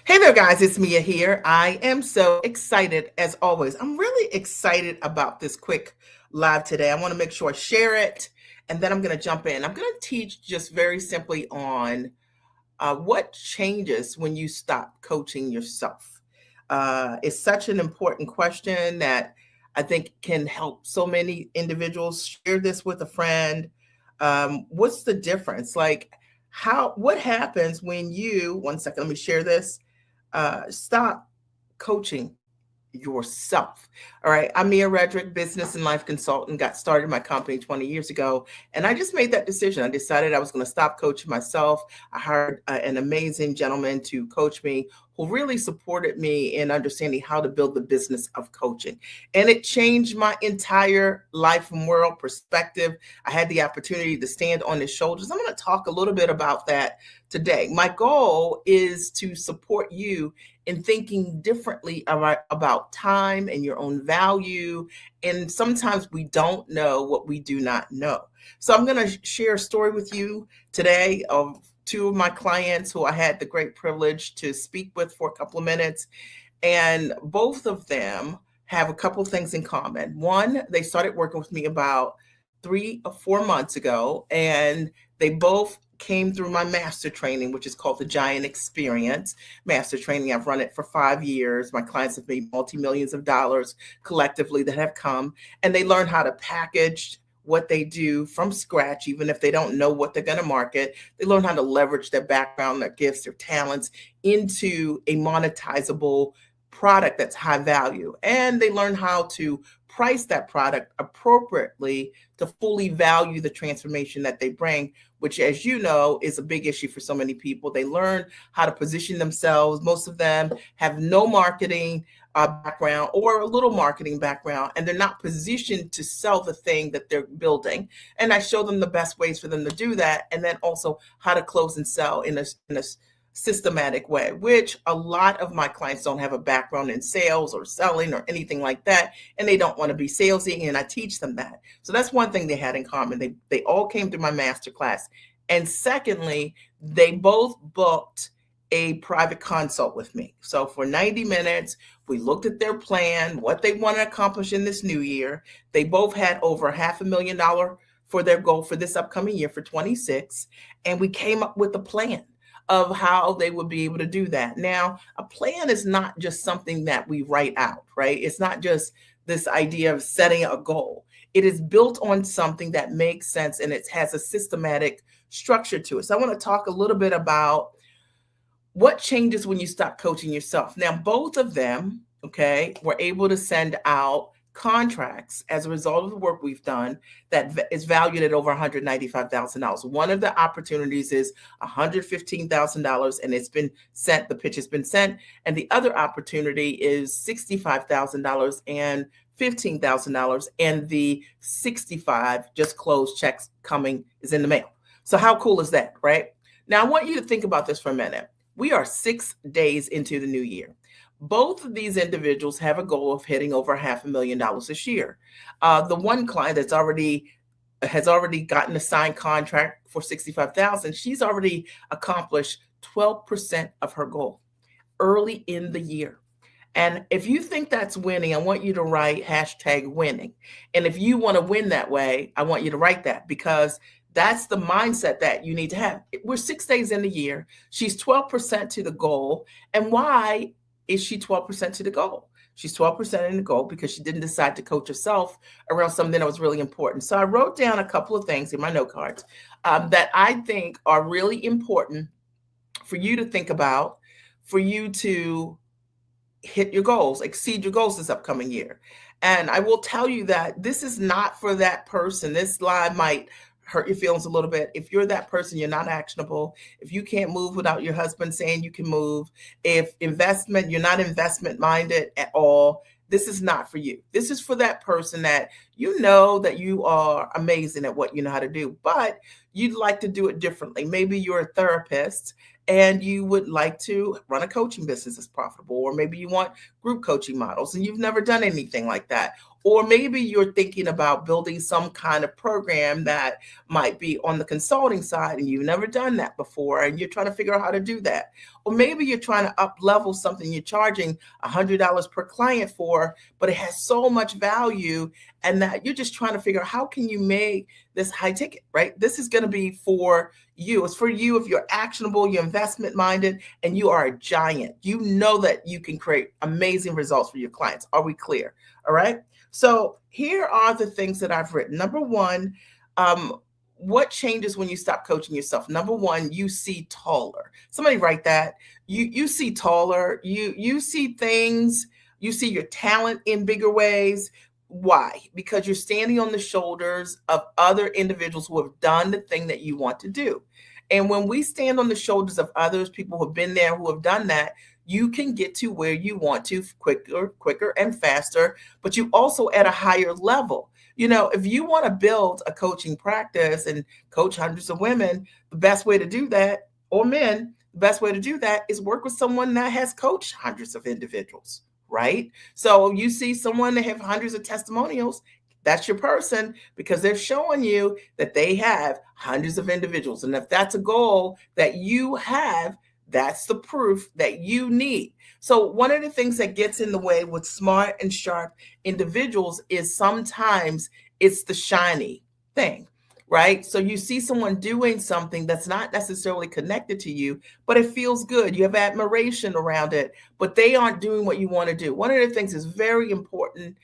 Hey there, guys. It's Mia here. I am so excited as always. I'm really excited about this quick live today. I want to make sure I share it and then I'm going to jump in. I'm going to teach just very simply on what changes when you stop coaching yourself. It's such an important question that I think can help so many individuals. Share this with a friend. What's the difference? What happens when one second, let me share this, stop coaching yourself. All right. I'm Mia Redrick, business and life consultant, got started my company 20 years ago. And I just made that decision. I decided I was going to stop coaching myself. I hired an amazing gentleman to coach me who really supported me in understanding how to build the business of coaching. And it changed my entire life and world perspective. I had the opportunity to stand on his shoulders. I'm going to talk a little bit about that today. My goal is to support you in thinking differently about time and your own value. And sometimes we don't know what we do not know. So I'm going to share a story with you today of two of my clients who I had the great privilege to speak with for a couple of minutes. And both of them have a couple of things in common. One, they started working with me about 3 or 4 months ago, and they both came through my master training, which is called the Giant Experience Master Training. I've run it for 5 years. My clients have made multi-millions of dollars collectively that have come, and they learn how to package what they do from scratch, even if they don't know what they're going to market. They learn how to leverage their background, their gifts, their talents into a monetizable product that's high value. And they learn how to price that product appropriately to fully value the transformation that they bring, which, as you know, is a big issue for so many people. They learn how to position themselves. Most of them have no marketing background or a little marketing background, and they're not positioned to sell the thing that they're building. And I show them the best ways for them to do that, and then also how to close and sell in a systematic way, which a lot of my clients don't have a background in sales or selling or anything like that, and they don't want to be salesy, and I teach them that. So that's one thing they had in common. They all came through my masterclass. And secondly, they both booked a private consult with me. So for 90 minutes, we looked at their plan, what they want to accomplish in this new year. They both had over $500,000 for their goal for this upcoming year for 26. And we came up with a plan of how they would be able to do that. Now, a plan is not just something that we write out, right? It's not just this idea of setting a goal. It is built on something that makes sense, and it has a systematic structure to it. So I want to talk a little bit about what changes when you stop coaching yourself. Now, both of them, okay, were able to send out contracts as a result of the work we've done that is valued at over $195,000. One of the opportunities is $115,000, and it's been sent, the pitch has been sent. And the other opportunity is $65,000 and $15,000. And the 65 just closed checks coming is in the mail. So how cool is that, right? Now, I want you to think about this for a minute. We are 6 days into the new year. Both of these individuals have a goal of hitting over $500,000 this year. The one client has already gotten a signed contract for $65,000. She's already accomplished 12% of her goal early in the year. And if you think that's winning, I want you to write #winning. And if you want to win that way, I want you to write that, because that's the mindset that you need to have. We're 6 days in the year. She's 12% to the goal. And why is she 12% to the goal? She's 12% in the goal because she didn't decide to coach herself around something that was really important. So I wrote down a couple of things in my note cards that I think are really important for you to think about, for you to hit your goals, exceed your goals this upcoming year. And I will tell you that this is not for that person. This live might hurt your feelings a little bit. If you're that person, you're not actionable. If you can't move without your husband saying you can move, if you're not investment minded at all, this is not for you. This is for that person that you know that you are amazing at what you know how to do, but you'd like to do it differently. Maybe you're a therapist and you would like to run a coaching business that's profitable, or maybe you want group coaching models and you've never done anything like that. Or maybe you're thinking about building some kind of program that might be on the consulting side and you've never done that before and you're trying to figure out how to do that. Or maybe you're trying to up level something you're charging $100 per client for, but it has so much value and that you're just trying to figure out how can you make this high ticket, right? This is going to be for you. It's for you if you're actionable, you're investment minded, and you are a giant. You know that you can create amazing results for your clients. Are we clear? All right. So here are the things that I've written. Number one, what changes when you stop coaching yourself? Number one, you see taller. Somebody write that. You see taller. You see things. You see your talent in bigger ways. Why? Because you're standing on the shoulders of other individuals who have done the thing that you want to do. And when we stand on the shoulders of others, people who have been there, who have done that, you can get to where you want to quicker and faster, but you also at a higher level. You know, if you want to build a coaching practice and coach hundreds of women, the best way to do that, or men, the best way to do that is work with someone that has coached hundreds of individuals, right? So you see someone that have hundreds of testimonials, that's your person because they're showing you that they have hundreds of individuals. And if that's a goal that you have, that's the proof that you need. So one of the things that gets in the way with smart and sharp individuals is sometimes it's the shiny thing, right? So you see someone doing something that's not necessarily connected to you, but it feels good. You have admiration around it, but they aren't doing what you want to do. One of the things is very important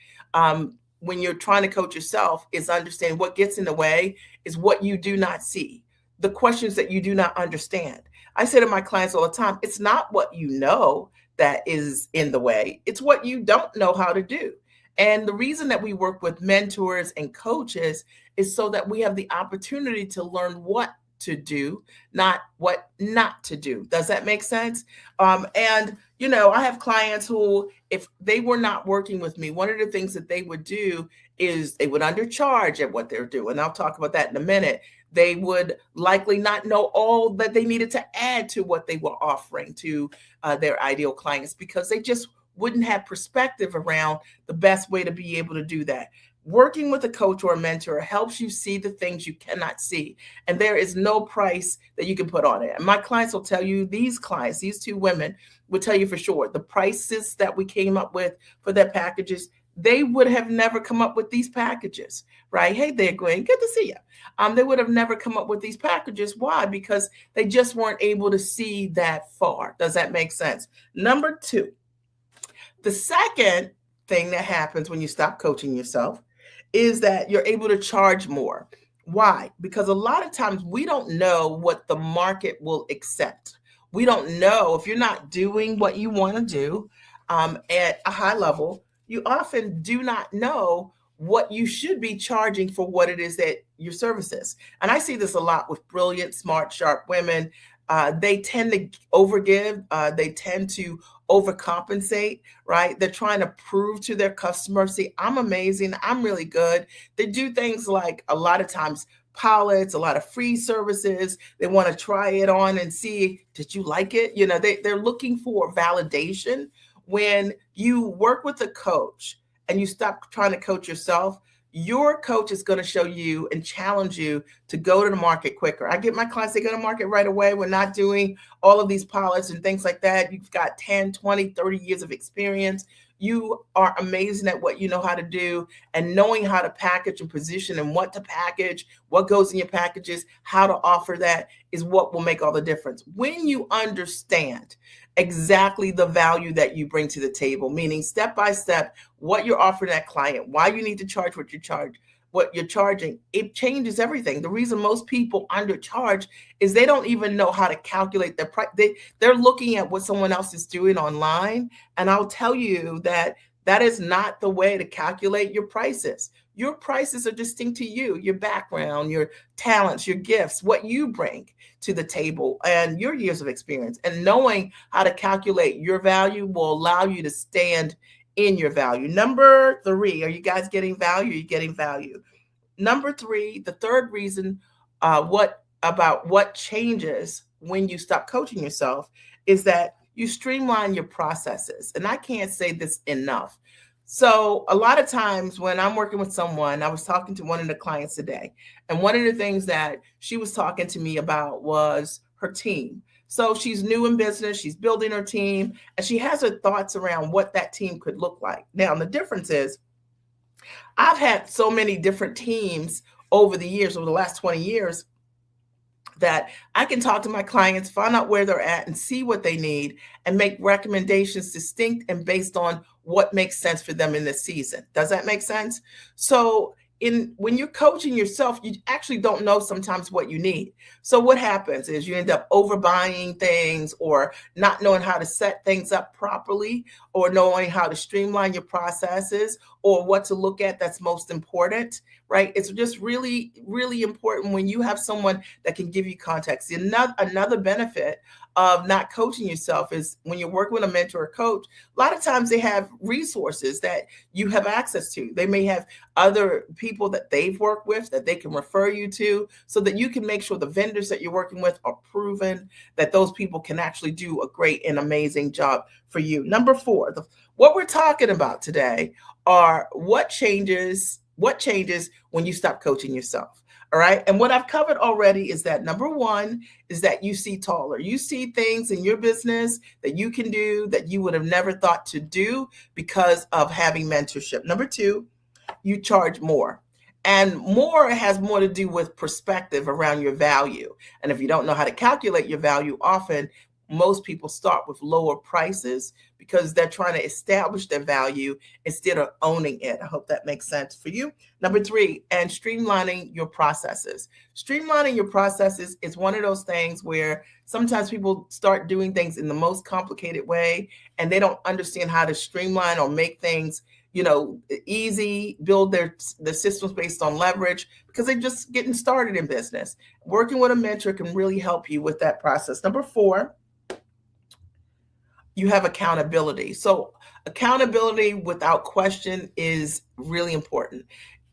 when you're trying to coach yourself is understanding what gets in the way is what you do not see, the questions that you do not understand. I say to my clients all the time, it's not what you know that is in the way, it's what you don't know how to do. And the reason that we work with mentors and coaches is so that we have the opportunity to learn what to do, not what not to do. Does that make sense? And, you know, I have clients who, if they were not working with me, one of the things that they would do is they would undercharge at what they're doing. I'll talk about that in a minute. They would likely not know all that they needed to add to what they were offering to their ideal clients because they just wouldn't have perspective around the best way to be able to do that. Working with a coach or a mentor helps you see the things you cannot see. And there is no price that you can put on it. And my clients will tell you, these clients, these two women will tell you for sure, the prices that we came up with for their packages, they would have never come up with these packages, right? Hey there, Gwen, good to see you. They would have never come up with these packages. Why? Because they just weren't able to see that far. Does that make sense? Number two, the second thing that happens when you stop coaching yourself is that you're able to charge more. Why? Because a lot of times we don't know what the market will accept. We don't know if you're not doing what you want to do at a high level, you often do not know what you should be charging for what it is that your service is. And I see this a lot with brilliant, smart, sharp women. They tend to overgive. They tend to overcompensate, right? They're trying to prove to their customers, see, I'm amazing. I'm really good. They do things like a lot of times pilots, a lot of free services. They want to try it on and see, did you like it? You know, they're looking for validation. When you work with a coach and you stop trying to coach yourself, your coach is going to show you and challenge you to go to the market quicker. I get my clients, they go to market right away. We're not doing all of these pilots and things like that. You've got 10, 20, 30 years of experience. You are amazing at what you know how to do, and knowing how to package and position and what to package, what goes in your packages, how to offer that is what will make all the difference. When you understand exactly the value that you bring to the table, meaning step by step, what you're offering that client, why you need to charge what you charge, what you're charging, it changes everything. The reason most people undercharge is they don't even know how to calculate their price. They're looking at what someone else is doing online. And I'll tell you that that is not the way to calculate your prices. Your prices are distinct to you, your background, your talents, your gifts, what you bring to the table, and your years of experience. And knowing how to calculate your value will allow you to stand in your value. Number three, are you guys getting value? Are you getting value? Number three, the third reason what changes when you stop coaching yourself is that you streamline your processes. And I can't say this enough. So a lot of times when I'm working with someone, I was talking to one of the clients today, and one of the things that she was talking to me about was her team. So she's new in business, she's building her team, and she has her thoughts around what that team could look like. Now, the difference is I've had so many different teams over the years, over the last 20 years, that I can talk to my clients, find out where they're at, and see what they need, and make recommendations distinct and based on what makes sense for them in this season. Does that make sense? So, in when you're coaching yourself, you actually don't know sometimes what you need. So what happens is you end up overbuying things, or not knowing how to set things up properly, or knowing how to streamline your processes, or what to look at that's most important, right? It's just really, really important when you have someone that can give you context. Another benefit of not coaching yourself is when you're working with a mentor or coach, a lot of times they have resources that you have access to. They may have other people that they've worked with that they can refer you to, so that you can make sure the vendors that you're working with are proven, that those people can actually do a great and amazing job for you. Number four, what we're talking about today are what changes when you stop coaching yourself. All right. And what I've covered already is that number one is that you see taller. You see things in your business that you can do that you would have never thought to do because of having mentorship. Number two, you charge more. And more has more to do with perspective around your value. And if you don't know how to calculate your value, often most people start with lower prices because they're trying to establish their value instead of owning it. I hope that makes sense for you. Number three, and streamlining your processes. Streamlining your processes is one of those things where sometimes people start doing things in the most complicated way, and they don't understand how to streamline or make things easy, build the systems based on leverage, because they're just getting started in business. Working with a mentor can really help you with that process. Number four, you have accountability. So accountability without question is really important.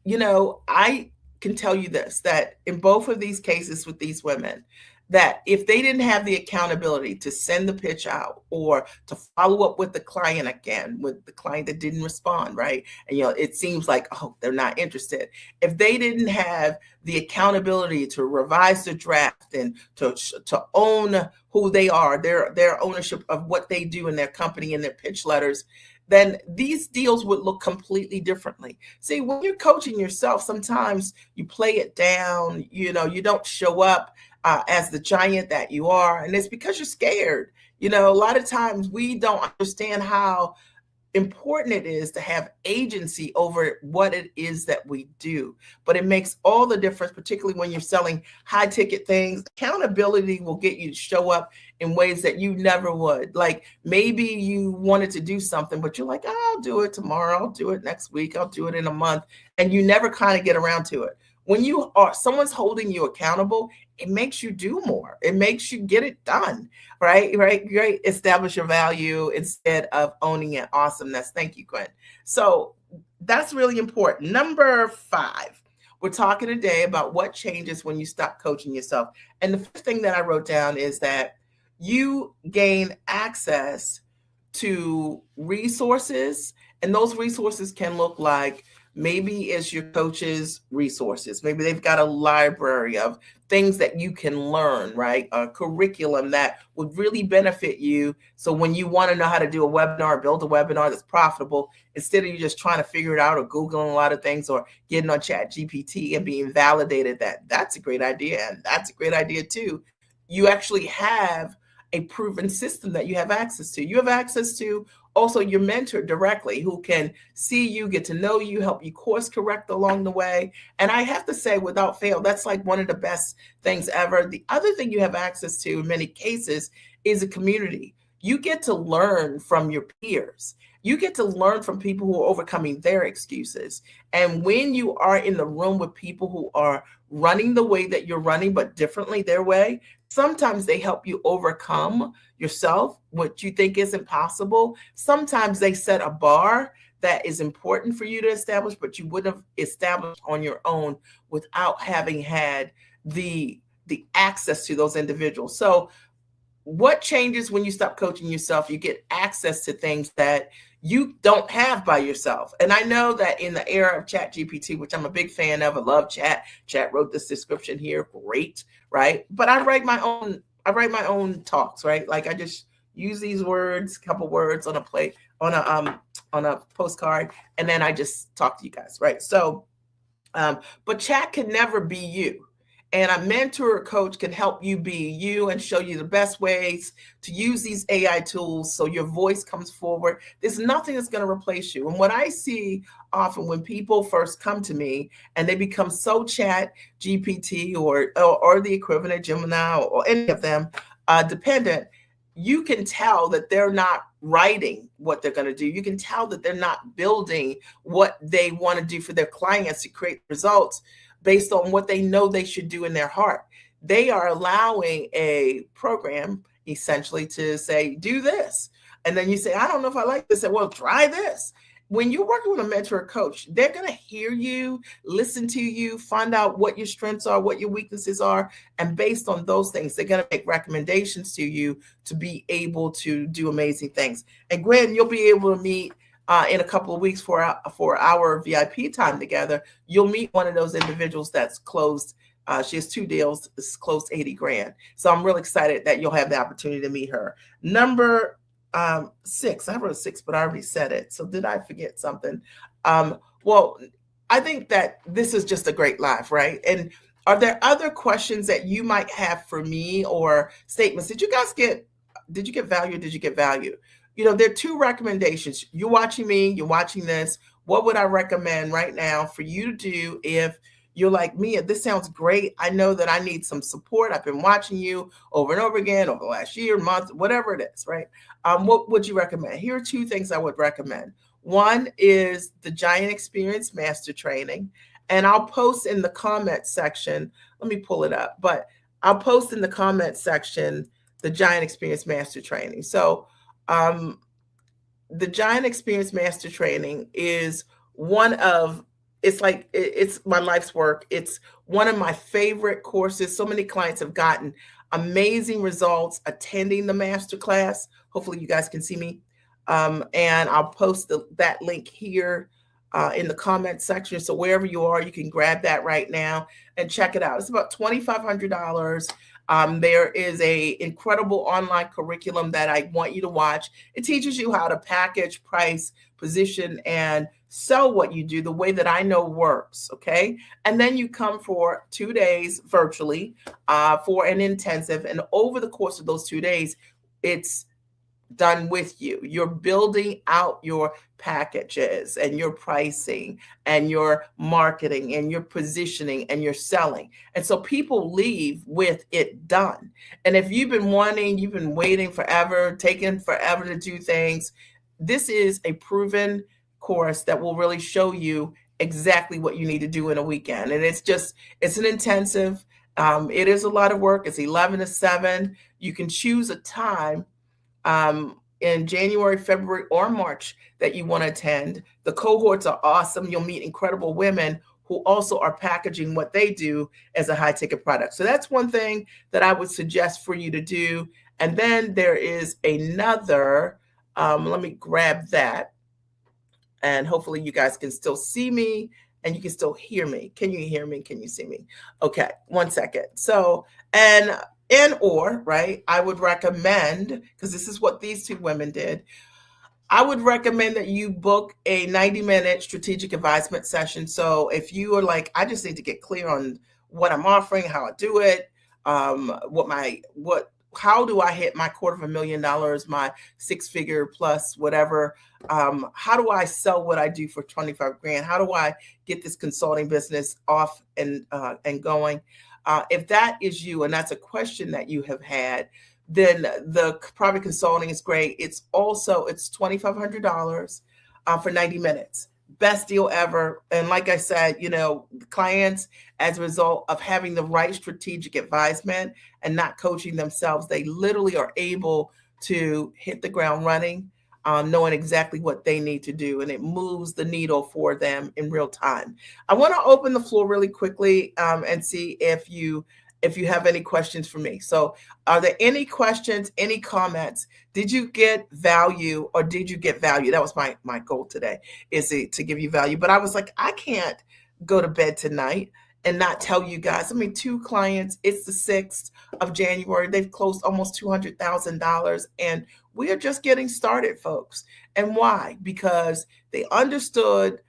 I can tell you this, that in both of these cases with these women, that if they didn't have the accountability to send the pitch out or to follow up with the client again, with the client that didn't respond, right? And it seems like, oh, they're not interested. If they didn't have the accountability to revise the draft and to own who they are, their ownership of what they do in their company and their pitch letters, then these deals would look completely differently. See, when you're coaching yourself, sometimes you play it down, you don't show up as the giant that you are. And it's because you're scared. A lot of times we don't understand how important it is to have agency over what it is that we do. But it makes all the difference, particularly when you're selling high ticket things. Accountability will get you to show up in ways that you never would. Like maybe you wanted to do something, but you're like, oh, I'll do it tomorrow. I'll do it next week. I'll do it in a month. And you never kind of get around to it. When someone's holding you accountable, it makes you do more. It makes you get it done, right? Great. Establish your value instead of owning it. Awesomeness. Thank you, Gwen. So that's really important. Number five, we're talking today about what changes when you stop coaching yourself. And the first thing that I wrote down is that you gain access to resources, and those resources can look like, maybe it's your coach's resources. Maybe they've got a library of things that you can learn, right? A curriculum that would really benefit you. So when you want to know how to do a webinar, build a webinar that's profitable, instead of you just trying to figure it out or Googling a lot of things or getting on Chat GPT and being validated that that's a great idea and that's a great idea too, you actually have a proven system that you have access to. You have access to also your mentor directly, who can see you, get to know you, help you course correct along the way. And I have to say, without fail, that's like one of the best things ever. The other thing you have access to in many cases is a community. You get to learn from your peers. You get to learn from people who are overcoming their excuses. And when you are in the room with people who are running the way that you're running, but differently their way, sometimes they help you overcome yourself, what you think is impossible. Sometimes they set a bar that is important for you to establish, but you wouldn't have established on your own without having had the access to those individuals. So what changes when you stop coaching yourself? You get access to things that you don't have by yourself. And I know that in the era of Chat GPT, which I'm a big fan of, I love Chat. Chat wrote this description here, great, right? But I write my own talks, right? Like I just use these words, couple words on a plate, on a postcard, and then I just talk to you guys, right? So but chat can never be you. And a mentor or coach can help you be you and show you the best ways to use these AI tools so your voice comes forward. There's nothing that's going to replace you. And what I see often when people first come to me and they become so chat GPT or the equivalent Gemini or any of them dependent, you can tell that they're not writing what they're going to do. You can tell that they're not building what they want to do for their clients to create results based on what they know they should do in their heart. They are allowing a program essentially to say, do this. And then you say, I don't know if I like this. Say, well, try this. When you're working with a mentor or coach, they're going to hear you, listen to you, find out what your strengths are, what your weaknesses are. And based on those things, they're going to make recommendations to you to be able to do amazing things. And Gwen, you'll be able to meet in a couple of weeks for our VIP time together. You'll meet one of those individuals that's closed. She has 2 deals. It's closed 80 grand. So I'm really excited that you'll have the opportunity to meet her. Number 6. I wrote 6, but I already said it. So did I forget something? Well, I think that this is just a great live, right? And are there other questions that you might have for me or statements? Did you get value? Did you get value? You know, there are 2 recommendations. You're watching me, you're watching this. What would I recommend right now for you to do if you're like me? This sounds great. I know that I need some support. I've been watching you over and over again over the last year, month, whatever it is, right? What would you recommend? Here are 2 things I would recommend. One is the Giant Experience Master Training. And I'll post in the comment section. Let me pull it up. But I'll post in the comment section the Giant Experience Master Training. So the Giant Experience Master Training is it's my life's work. It's one of my favorite courses. So many clients have gotten amazing results attending the masterclass. Hopefully you guys can see me. And I'll post that link here in the comment section. So wherever you are, you can grab that right now and check it out. It's about $2,500. There is a incredible online curriculum that I want you to watch. It teaches you how to package, price, position, and sell what you do the way that I know works, okay? And then you come for 2 days virtually for an intensive. And over the course of those 2 days, it's done with you. You're building out your packages and your pricing and your marketing and your positioning and your selling. And so people leave with it done. And if you've been waiting forever, taking forever to do things, this is a proven course that will really show you exactly what you need to do in a weekend. And it's an intensive. It is a lot of work. It's 11 to 7. You can choose a time in January, February, or March that you want to attend. The cohorts are awesome. You'll meet incredible women who also are packaging what they do as a high ticket product. So that's one thing that I would suggest for you to do. And then there is another, let me grab that. And hopefully you guys can still see me and you can still hear me. Can you hear me? Can you see me? Okay, one second. So, or, right, I would recommend, because this is what these 2 women did, I would recommend that you book a 90-minute strategic advisement session. So if you are like, I just need to get clear on what I'm offering, how I do it, how do I hit my $250,000, my 6-figure plus whatever? How do I sell what I do for 25 grand? How do I get this consulting business off and going? If that is you, and that's a question that you have had, then the private consulting is great. It's $2,500 for 90 minutes. Best deal ever. And like I said, clients, as a result of having the right strategic advisement and not coaching themselves, they literally are able to hit the ground running, knowing exactly what they need to do. And it moves the needle for them in real time. I want to open the floor really quickly and see if you if you have any questions for me. So are there any questions, any comments? Did you get value or did you get value? That was my goal today, is it to give you value. But I was like, I can't go to bed tonight and not tell you guys. I mean, 2 clients, it's the 6th of January. They've closed almost $200,000 and we are just getting started, folks. And why? Because they understood,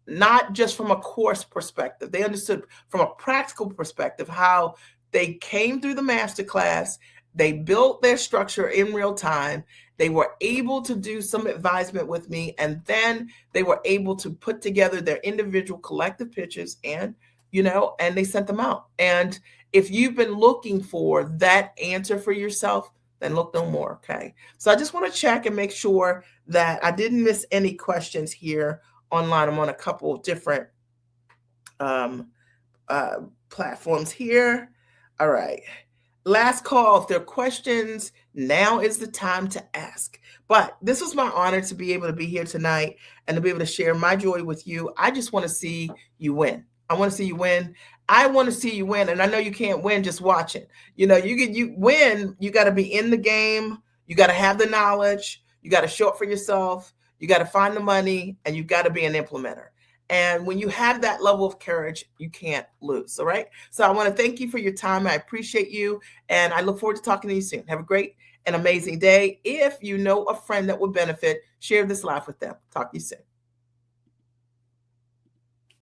not just from a course perspective, they understood from a practical perspective how they came through the masterclass, they built their structure in real time, they were able to do some advisement with me, and then they were able to put together their individual collective pitches and, and they sent them out. And if you've been looking for that answer for yourself, then look no more, okay? So I just want to check and make sure that I didn't miss any questions here online. I'm on a couple of different platforms here. All right. Last call. If there are questions, now is the time to ask. But this was my honor to be able to be here tonight and to be able to share my joy with you. I just want to see you win. I want to see you win. I want to see you win. And I know you can't win just watching. You win, you got to be in the game. You got to have the knowledge. You got to show up for yourself. You got to find the money, and you got to be an implementer. And when you have that level of courage, you can't lose. All right. So I want to thank you for your time. I appreciate you. And I look forward to talking to you soon. Have a great and amazing day. If you know a friend that would benefit, share this live with them. Talk to you soon.